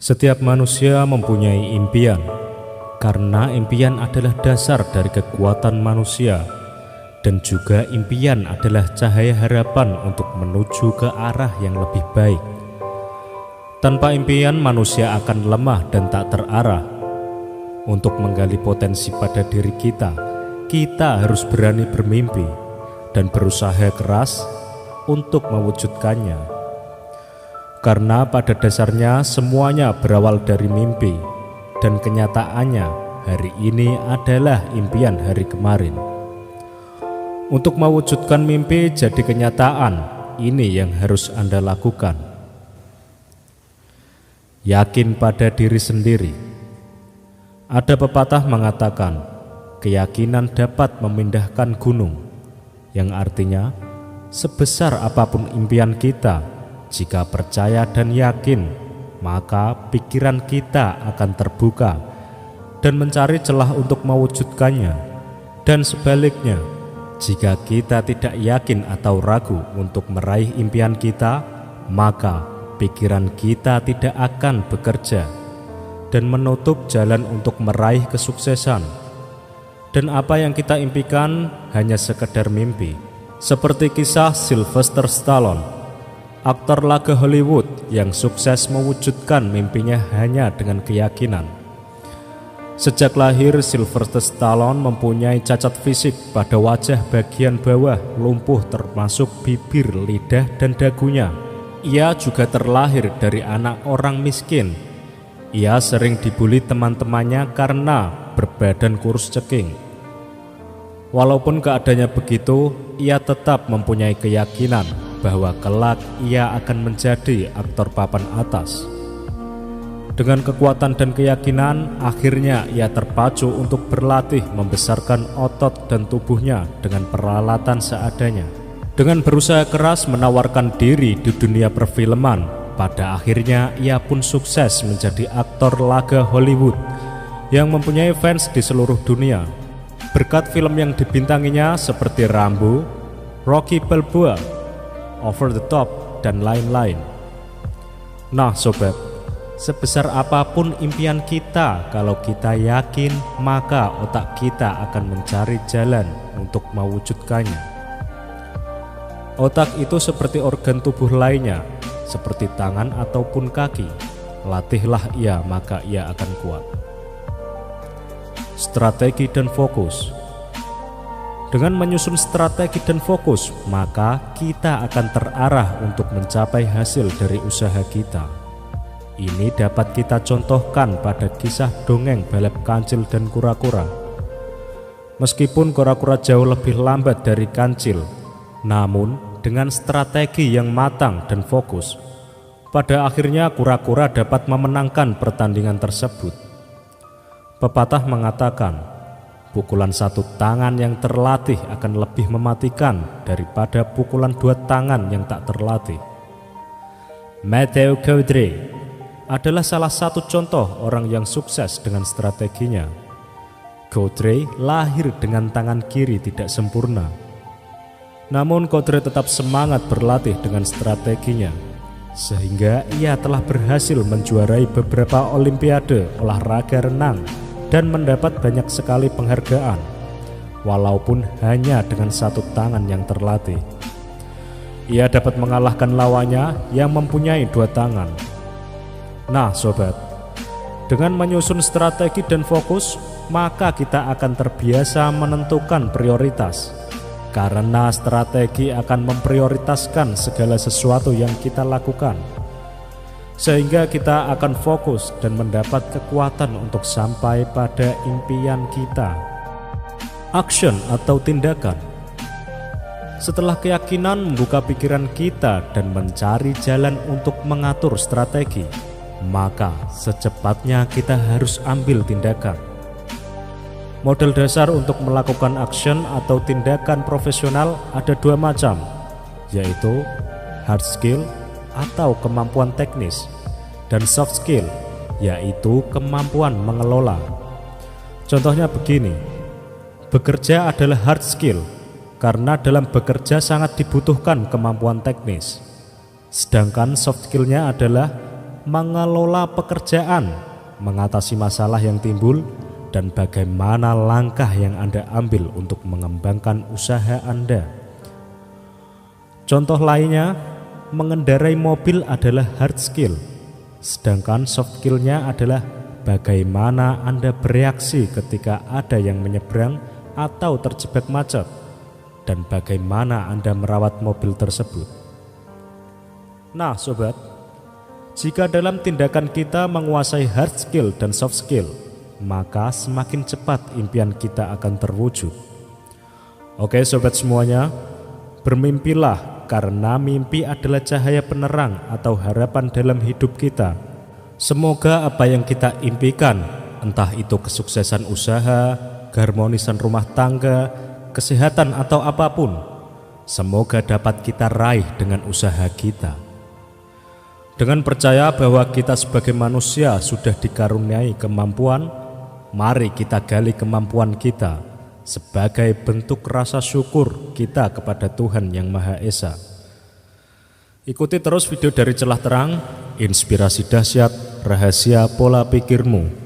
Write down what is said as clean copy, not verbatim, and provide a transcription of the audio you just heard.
Setiap manusia mempunyai impian, karena impian adalah dasar dari kekuatan manusia, dan juga impian adalah cahaya harapan untuk menuju ke arah yang lebih baik. Tanpa impian, manusia akan lemah dan tak terarah. Untuk menggali potensi pada diri kita harus berani bermimpi dan berusaha keras untuk mewujudkannya. Karena pada dasarnya semuanya berawal dari mimpi, dan kenyataannya hari ini adalah impian hari kemarin. Untuk mewujudkan mimpi jadi kenyataan, ini yang harus Anda lakukan. Yakin pada diri sendiri. Ada pepatah mengatakan, keyakinan dapat memindahkan gunung, yang artinya sebesar apapun impian kita, jika percaya dan yakin, maka pikiran kita akan terbuka dan mencari celah untuk mewujudkannya. Dan sebaliknya, jika kita tidak yakin atau ragu untuk meraih impian kita, maka pikiran kita tidak akan bekerja dan menutup jalan untuk meraih kesuksesan. Dan apa yang kita impikan hanya sekedar mimpi. Seperti kisah Sylvester Stallone, aktor laga Hollywood yang sukses mewujudkan mimpinya hanya dengan keyakinan. Sejak lahir, Sylvester Stallone mempunyai cacat fisik pada wajah bagian bawah lumpuh termasuk bibir, lidah, dan dagunya. Ia juga terlahir dari anak orang miskin. Ia sering dibully teman-temannya karena berbadan kurus ceking. Walaupun keadaannya begitu, ia tetap mempunyai keyakinan bahwa kelak ia akan menjadi aktor papan atas. Dengan kekuatan dan keyakinan, akhirnya ia terpacu untuk berlatih membesarkan otot dan tubuhnya dengan peralatan seadanya. Dengan berusaha keras menawarkan diri di dunia perfilman, pada akhirnya ia pun sukses menjadi aktor laga Hollywood yang mempunyai fans di seluruh dunia. Berkat film yang dibintanginya seperti Rambo, Rocky Balboa, Over the Top, dan lain-lain. Nah sobat, sebesar apapun impian kita, kalau kita yakin, maka otak kita akan mencari jalan untuk mewujudkannya. Otak itu seperti organ tubuh lainnya, seperti tangan ataupun kaki. Latihlah ia, maka ia akan kuat. Strategi dan fokus. Dengan menyusun strategi dan fokus, maka kita akan terarah untuk mencapai hasil dari usaha kita. Ini dapat kita contohkan pada kisah dongeng balap kancil dan kura-kura. Meskipun kura-kura jauh lebih lambat dari kancil, namun dengan strategi yang matang dan fokus, pada akhirnya kura-kura dapat memenangkan pertandingan tersebut. Pepatah mengatakan, pukulan satu tangan yang terlatih akan lebih mematikan daripada pukulan dua tangan yang tak terlatih. Matthew Cowdery adalah salah satu contoh orang yang sukses dengan strateginya. Cowdery lahir dengan tangan kiri tidak sempurna. Namun Cowdery tetap semangat berlatih dengan strateginya, sehingga ia telah berhasil menjuarai beberapa olimpiade olahraga renang dan mendapat banyak sekali penghargaan, walaupun hanya dengan satu tangan yang terlatih. Ia dapat mengalahkan lawannya yang mempunyai dua tangan. Nah sobat, dengan menyusun strategi dan fokus, maka kita akan terbiasa menentukan prioritas, karena strategi akan memprioritaskan segala sesuatu yang kita lakukan, sehingga kita akan fokus dan mendapat kekuatan untuk sampai pada impian kita. Action atau tindakan. Setelah keyakinan membuka pikiran kita dan mencari jalan untuk mengatur strategi, maka secepatnya kita harus ambil tindakan. Model dasar untuk melakukan action atau tindakan profesional ada dua macam, yaitu hard skill atau kemampuan teknis, dan soft skill, yaitu kemampuan mengelola. Contohnya begini, bekerja adalah hard skill karena dalam bekerja sangat dibutuhkan kemampuan teknis. Sedangkan soft skillnya adalah mengelola pekerjaan, mengatasi masalah yang timbul, dan bagaimana langkah yang Anda ambil untuk mengembangkan usaha Anda. Contoh lainnya, mengendarai mobil adalah hard skill, sedangkan soft skill-nya adalah bagaimana Anda bereaksi ketika ada yang menyeberang atau terjebak macet, dan bagaimana Anda merawat mobil tersebut. Nah sobat, jika dalam tindakan kita menguasai hard skill dan soft skill, maka semakin cepat impian kita akan terwujud. Oke sobat semuanya, bermimpilah, karena mimpi adalah cahaya penerang atau harapan dalam hidup kita. Semoga apa yang kita impikan, entah itu kesuksesan usaha, keharmonisan rumah tangga, kesehatan atau apapun, semoga dapat kita raih dengan usaha kita. Dengan percaya bahwa kita sebagai manusia sudah dikaruniai kemampuan, mari kita gali kemampuan kita sebagai bentuk rasa syukur kita kepada Tuhan Yang Maha Esa. Ikuti terus video dari Celah Terang, inspirasi dahsyat, rahasia pola pikirmu.